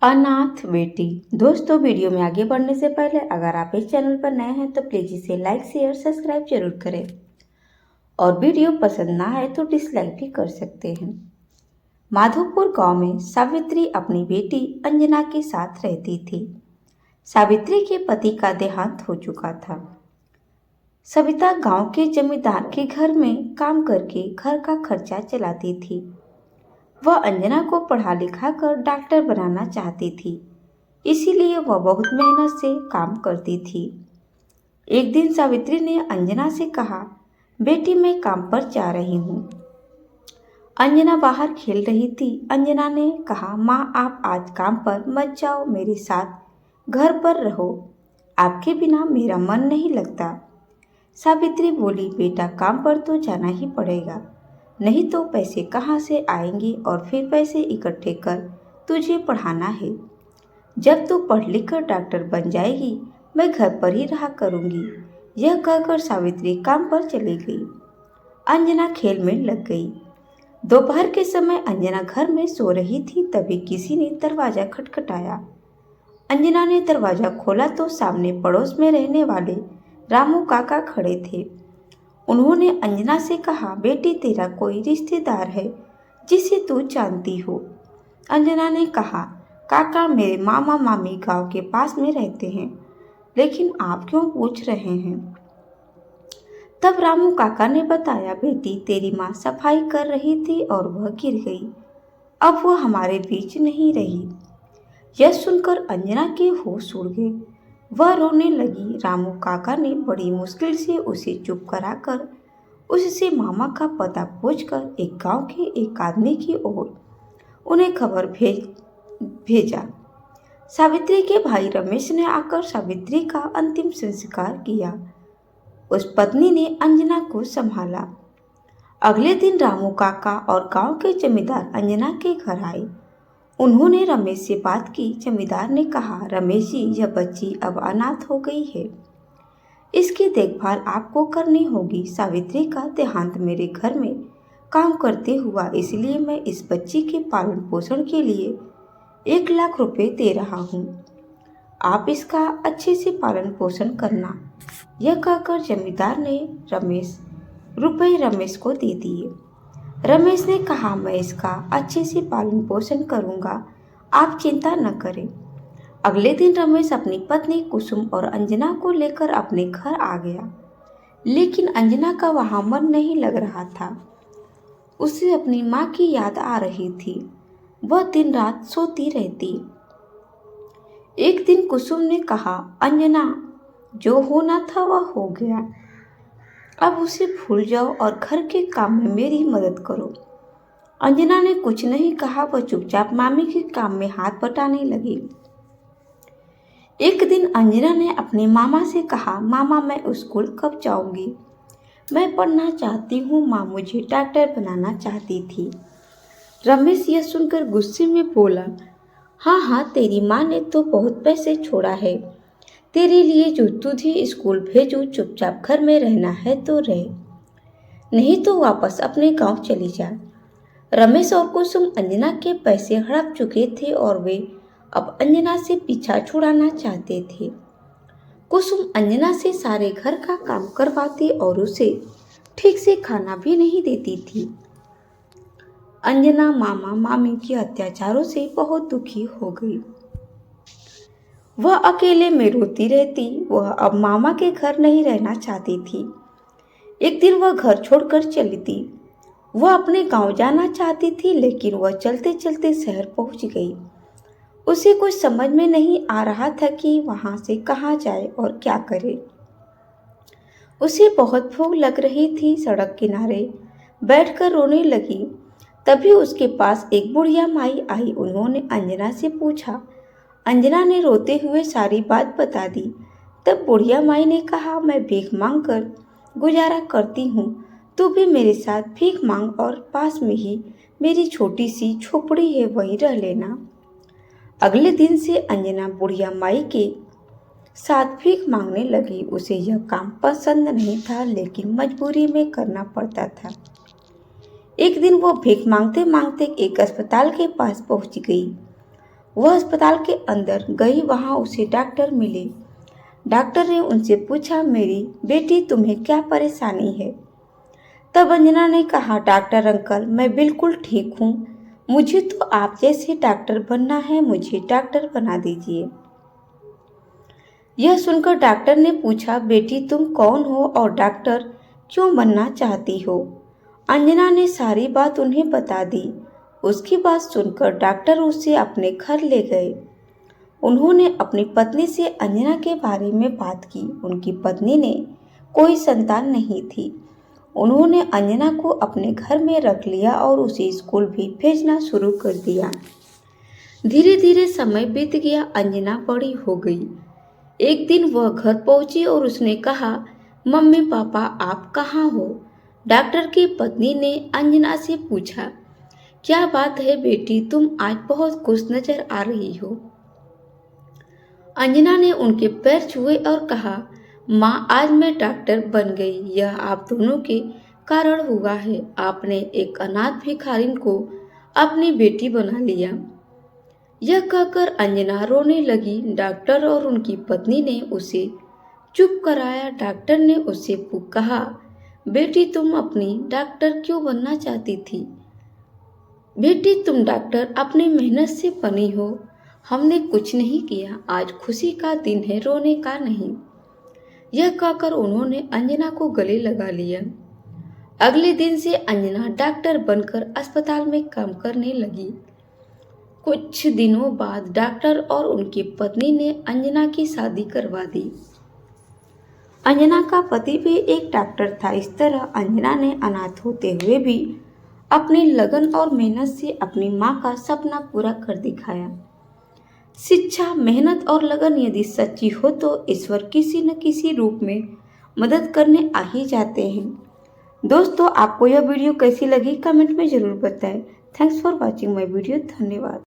अनाथ बेटी। दोस्तों, वीडियो में आगे बढ़ने से पहले अगर आप इस चैनल पर नए हैं तो प्लीज इसे लाइक शेयर सब्सक्राइब जरूर करें और वीडियो पसंद ना आए तो डिसलाइक भी कर सकते हैं। माधोपुर गांव में सावित्री अपनी बेटी अंजना के साथ रहती थी। सावित्री के पति का देहांत हो चुका था। सविता गांव के जमींदार के घर में काम करके घर का खर्चा चलाती थी। वह अंजना को पढ़ा लिखा कर डॉक्टर बनाना चाहती थी, इसीलिए वह बहुत मेहनत से काम करती थी। एक दिन सावित्री ने अंजना से कहा, बेटी मैं काम पर जा रही हूँ। अंजना बाहर खेल रही थी। अंजना ने कहा, माँ आप आज काम पर मत जाओ, मेरे साथ घर पर रहो, आपके बिना मेरा मन नहीं लगता। सावित्री बोली, बेटा काम पर तो जाना ही पड़ेगा, नहीं तो पैसे कहाँ से आएंगे और फिर पैसे इकट्ठे कर तुझे पढ़ाना है। जब तू पढ़ लिख कर डॉक्टर बन जाएगी मैं घर पर ही रहा करूँगी। यह कहकर सावित्री काम पर चली गई। अंजना खेल में लग गई। दोपहर के समय अंजना घर में सो रही थी, तभी किसी ने दरवाज़ा खटखटाया। अंजना ने दरवाज़ा खोला तो सामने पड़ोस में रहने वाले रामू काका खड़े थे। उन्होंने अंजना से कहा, बेटी तेरा कोई रिश्तेदार है जिसे तू जानती हो। अंजना ने कहा, काका मेरे मामा मामी गांव के पास में रहते हैं, लेकिन आप क्यों पूछ रहे हैं? तब रामू काका ने बताया, बेटी तेरी माँ सफाई कर रही थी और वह गिर गई, अब वह हमारे बीच नहीं रही। यह सुनकर अंजना के होश उड़ गए। वह रोने लगी। रामू काका ने बड़ी मुश्किल से उसे चुप कराकर उससे मामा का पता पूछकर एक गांव के एक आदमी की ओर उन्हें खबर भेजा। सावित्री के भाई रमेश ने आकर सावित्री का अंतिम संस्कार किया। उस पत्नी ने अंजना को संभाला। अगले दिन रामू काका और गांव के जमींदार अंजना के घर आए। उन्होंने रमेश से बात की। जमींदार ने कहा, रमेश जी यह बच्ची अब अनाथ हो गई है, इसकी देखभाल आपको करनी होगी। सावित्री का देहांत मेरे घर में काम करते हुआ, इसलिए मैं इस बच्ची के पालन पोषण के लिए 1 लाख रुपए दे रहा हूँ। आप इसका अच्छे से पालन पोषण करना। यह कहकर जमींदार ने रुपए रमेश को दे दिए। रमेश ने कहा, मैं इसका अच्छे से पालन पोषण करूंगा, आप चिंता न करें। अगले दिन रमेश अपनी पत्नी कुसुम और अंजना को लेकर अपने घर आ गया, लेकिन अंजना का वहां मन नहीं लग रहा था। उसे अपनी माँ की याद आ रही थी। वह दिन रात सोती रहती। एक दिन कुसुम ने कहा, अंजना जो होना था वह हो गया, अब उसे भूल जाओ और घर के काम में मेरी मदद करो। अंजना ने कुछ नहीं कहा। वह चुपचाप मामी के काम में हाथ बटाने लगी। एक दिन अंजना ने अपने मामा से कहा, मामा मैं स्कूल कब जाऊंगी? मैं पढ़ना चाहती हूँ माँ, मुझे डॉक्टर बनाना चाहती थी। रमेश यह सुनकर गुस्से में बोला, हाँ हाँ तेरी माँ ने तो बहुत पैसे छोड़ा है, तेरे लिए जो तुझे स्कूल भेजूं, चुपचाप घर में रहना है तो रह, नहीं तो वापस अपने गांव चली जा। रमेश और कुसुम अंजना के पैसे हड़प चुके थे और वे अब अंजना से पीछा छुड़ाना चाहते थे। कुसुम अंजना से सारे घर का काम करवाती और उसे ठीक से खाना भी नहीं देती थी। अंजना मामा मामी के अत्याचारों से बहुत दुखी हो गई। वह अकेले में रोती रहती। वह अब मामा के घर नहीं रहना चाहती थी। एक दिन वह घर छोड़कर चली थी। वह अपने गांव जाना चाहती थी, लेकिन वह चलते चलते शहर पहुंच गई। उसे कुछ समझ में नहीं आ रहा था कि वहां से कहाँ जाए और क्या करे। उसे बहुत भूख लग रही थी। सड़क किनारे बैठकर रोने लगी। तभी उसके पास एक बुढ़िया माई आई। उन्होंने अंजना से पूछा। अंजना ने रोते हुए सारी बात बता दी। तब बुढ़िया माई ने कहा, मैं भीख मांग कर गुजारा करती हूँ, तू भी मेरे साथ भीख मांग और पास में ही मेरी छोटी सी झोपड़ी है, वहीं रह लेना। अगले दिन से अंजना बुढ़िया माई के साथ भीख मांगने लगी। उसे यह काम पसंद नहीं था, लेकिन मजबूरी में करना पड़ता था। एक दिन वो भीख मांगते मांगते एक अस्पताल के पास पहुंच गई। वह अस्पताल के अंदर गई। वहां उसे डॉक्टर मिले। डॉक्टर ने उनसे पूछा, मेरी बेटी तुम्हें क्या परेशानी है? तब अंजना ने कहा, डॉक्टर अंकल मैं बिल्कुल ठीक हूँ, मुझे तो आप जैसे डॉक्टर बनना है, मुझे डॉक्टर बना दीजिए। यह सुनकर डॉक्टर ने पूछा, बेटी तुम कौन हो और डॉक्टर क्यों बनना चाहती हो? अंजना ने सारी बात उन्हें बता दी। उसकी बात सुनकर डॉक्टर उसे अपने घर ले गए। उन्होंने अपनी पत्नी से अंजना के बारे में बात की। उनकी पत्नी ने कोई संतान नहीं थी। उन्होंने अंजना को अपने घर में रख लिया और उसे स्कूल भी भेजना शुरू कर दिया। धीरे धीरे समय बीत गया। अंजना बड़ी हो गई। एक दिन वह घर पहुंची और उसने कहा, मम्मी पापा आप कहाँ हो? डॉक्टर की पत्नी ने अंजना से पूछा, क्या बात है बेटी, तुम आज बहुत खुश नजर आ रही हो? अंजना ने उनके पैर छुए और कहा, माँ आज मैं डॉक्टर बन गई, यह आप दोनों के कारण हुआ है। आपने एक अनाथ भिखारिन को अपनी बेटी बना लिया। यह कहकर अंजना रोने लगी। डॉक्टर और उनकी पत्नी ने उसे चुप कराया। डॉक्टर ने उससे कहा, बेटी तुम अपनी डॉक्टर क्यों बनना चाहती थी? बेटी तुम डॉक्टर अपनी मेहनत से बनी हो, हमने कुछ नहीं किया। आज खुशी का दिन है, रोने का नहीं। यह कहकर उन्होंने अंजना को गले लगा लिया। अगले दिन से अंजना डॉक्टर बनकर अस्पताल में काम करने लगी। कुछ दिनों बाद डॉक्टर और उनकी पत्नी ने अंजना की शादी करवा दी। अंजना का पति भी एक डॉक्टर था। इस तरह अंजना ने अनाथ होते हुए भी अपनी लगन और मेहनत से अपनी माँ का सपना पूरा कर दिखाया। शिक्षा, मेहनत और लगन यदि सच्ची हो तो ईश्वर किसी न किसी रूप में मदद करने आ ही जाते हैं। दोस्तों आपको यह वीडियो कैसी लगी कमेंट में जरूर बताएं। Thanks for watching my video. धन्यवाद।